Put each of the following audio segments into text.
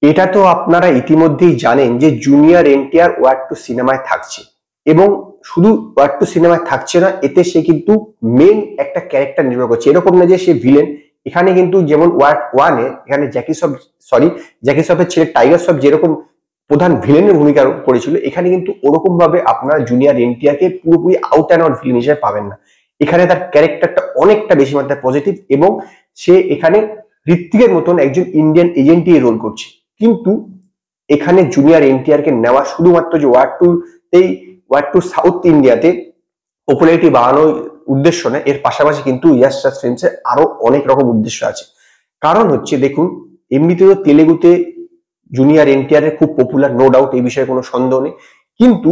এটা তো আপনারা ইতিমধ্যেই জানেন যে জুনিয়র এনটিআর ওয়ার টু সিনেমায় থাকছে, এবং শুধু ওয়ার টু সিনেমায় থাকছে না, এতে সে কিন্তু মেন একটা ক্যারেক্টার নির্ভর করছে। এরকম না যে সে ভিলেন। এখানে কিন্তু যেমন ওয়ার ওয়ানে এখানে জ্যাকি শ্রফের ছেলে টাইগার শ্রফ যেরকম প্রধান ভিলেনের ভূমিকা করেছিল, এখানে কিন্তু ওরকম ভাবে আপনারা জুনিয়র এনটিআর কে পুরোপুরি আউট অ্যান্ড আউট ভিলেন হিসেবে পাবেন না। এখানে তার ক্যারেক্টারটা অনেকটা বেশি মাত্রায় পজিটিভ, এবং সে এখানে ঋত্বিকের মতন একজন ইন্ডিয়ান এজেন্টই রোল করছে। কিন্তু এখানে জুনিয়র এনটিআর কে নেওয়া শুধুমাত্র যে ওয়ার টু সাউথ ইন্ডিয়াতে পপুলারিটি বাড়ানোর উদ্দেশ্য না, এর পাশাপাশি কিন্তু ইয়াশ রাজ ফিল্মসে আরো অনেক রকম উদ্দেশ্য আছে। কারণ হচ্ছে দেখুন, এমনিতে তো তেলেগুতে জুনিয়র এনটিআর এর খুব পপুলার, নো ডাউট, এই বিষয়ে কোনো সন্দেহ নেই। কিন্তু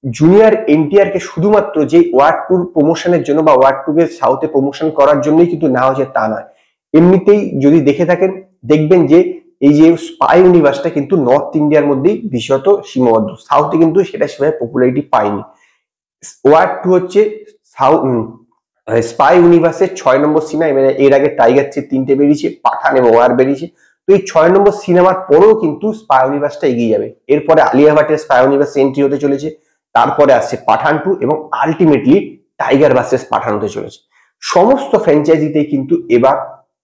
জুনিয়র এনটিআর কে শুধুমাত্র যে ওয়ার টুর প্রমোশনের জন্য বা ওয়ার টু কে সাউথে প্রমোশন করার জন্যই কিন্তু নেওয়া হয়েছে তা নয়। এমনিতেই যদি দেখে থাকেন, দেখবেন যে এই যে স্পাই ইউনিভার্সটা কিন্তু নর্থ ইন্ডিয়ার মধ্যেই বিশেষত সীমাবদ্ধ, সাউথে কিন্তু সেটা সেভাবে পপুলারিটি পায়নি। ওয়ার টু হচ্ছে স্পাই ইউনিভার্সের 6 নম্বর সিনেমা। এর আগে টাইগার 3টে বেরিয়েছে, পাঠান এবং ওয়ার বেরিয়েছে। তো এই 6 নম্বর সিনেমার পরেও কিন্তু স্পাই ইউনিভার্সটা এগিয়ে যাবে। এরপরে আলিয়া ভাটের স্পাই ইউনিভার্স এন্ট্রি হতে চলেছে, তারপরে আসছে পাঠান 2, এবং আলটিমেটলি টাইগার ভার্সেস পাঠান হতে চলেছে। সমস্ত ফ্র্যাঞ্চাইজিতে কিন্তু এবার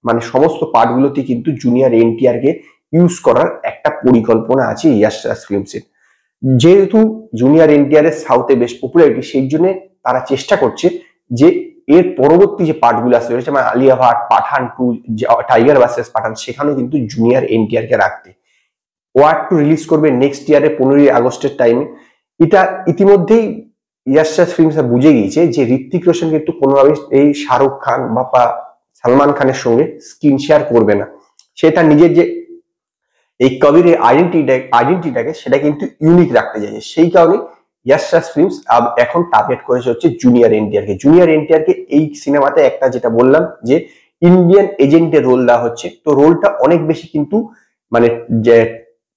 মানে সমস্ত পার্টগুলোতে কিন্তু জুনিয়র এনটিআর কে ইউজ করার একটা পরিকল্পনা আছে ইয়াশ রাজ ফিল্মসের। যেহেতু জুনিয়র এনটিআর এর সাউথে বেশ পপুলারিটি, সেই জন্য তারা চেষ্টা করছে যে এর পরবর্তী যে পার্টগুলো আসতে রয়েছে, মানে আলিয়া ভাট, পাঠান 2, টাইগার ভার্সেস পাঠান, সেখানেও কিন্তু জুনিয়র এনটিআর কে রাখতে। ওয়ার টু রিলিজ করবে নেক্সট ইয়ারে 15ই আগস্টের টাইমে। এটা ইতিমধ্যেই ইয়াশ রাজ ফিল্মস বুঝে গিয়েছে যে ঋত্বিক রোশন কিন্তু কোনোভাবেই এই শাহরুখ খান বা সালমান খানের সঙ্গে স্ক্রিন শেয়ার করবে না। সে তার নিজের যে এই কবিরের আইডেন্টিটাকে সেটা কিন্তু ইউনিক রাখতে চাইছে। সেই কারণে ইয়াশ রাজ ফিল্মস এখন টার্গেট করেছে হচ্ছে জুনিয়র এনটিআর কে। জুনিয়র এনটিআর কে এই সিনেমাতে একটা যেটা বললাম যে ইন্ডিয়ান এজেন্টের রোল দেওয়া হচ্ছে, তো রোলটা অনেক বেশি কিন্তু মানে যে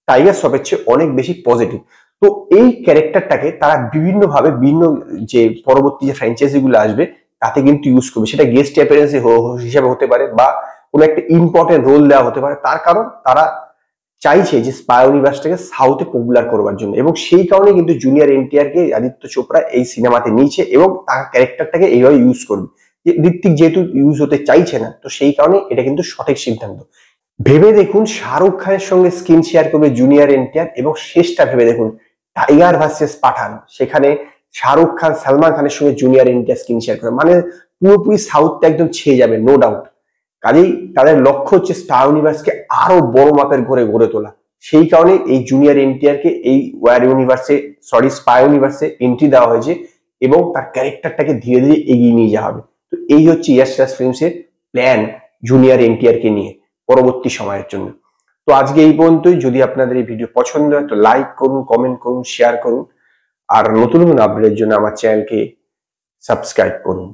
টাইগার শ্রফের চেয়ে অনেক বেশি পজিটিভ। তো এই ক্যারেক্টারটাকে তারা বিভিন্ন ভাবে বিভিন্ন যে পরবর্তী যে ফ্র্যাঞ্চাইজি গুলো আসবে তাতে কিন্তু ইউজ করবে। সেটা গেস্ট অ্যাপিয়ারেন্স হিসেবে হতে পারে বা কোনো একটা ইম্পর্টেন্ট রোল দেওয়া হতে পারে। তার কারণ তারা চাইছে যে স্পাই ইউনিভার্সটাকে সাউথে পপুলার করবার জন্য, এবং সেই কারণে কিন্তু জুনিয়র এনটিআর কে আদিত্য চোপড়া এই সিনেমাতে নিয়েছে এবং তার ক্যারেক্টারটাকে এইভাবে ইউজ করবে। ঋত্বিক যেহেতু ইউজ হতে চাইছে না, তো সেই কারণে এটা কিন্তু সঠিক সিদ্ধান্ত। ভেবে দেখুন, শাহরুখ খানের সঙ্গে স্ক্রিন শেয়ার করবে জুনিয়র এনটিআর, এবং শেষটা ভেবে দেখুন টাইগার ভার্সেস পাঠান, সেখানে শাহরুখ খান সালমান খানের সঙ্গে জুনিয়র এনটিআর স্ক্রিন শেয়ার করে, মানে পুরোপুরি সাউথটা একদম ছেয়ে যাবে, নো ডাউট। কাজেই তাদের লক্ষ্য হচ্ছে স্টার ইউনিভার্সকে আরো বড় মাপের ঘরে গড়ে তোলা। সেই কারণে এই জুনিয়র এনটিআর কে এই স্পাই ইউনিভার্সে এন্ট্রি দেওয়া হয়েছে, এবং তার ক্যারেক্টারটাকে ধীরে ধীরে এগিয়ে নিয়ে যাওয়া হবে। তো এই হচ্ছে ইয়াশ রাজ ফিল্মসের প্ল্যান জুনিয়র এনটিআর কে নিয়ে পরবর্তী সময়ের জন্য। তো আজকে এই পর্যন্তই। যদি আপনাদের এই ভিডিও পছন্দ হয় তো লাইক করুন, কমেন্ট করুন, শেয়ার করুন, আর নতুন নতুন আপডেটের জন্য আমার চ্যানেলকে সাবস্ক্রাইব করুন।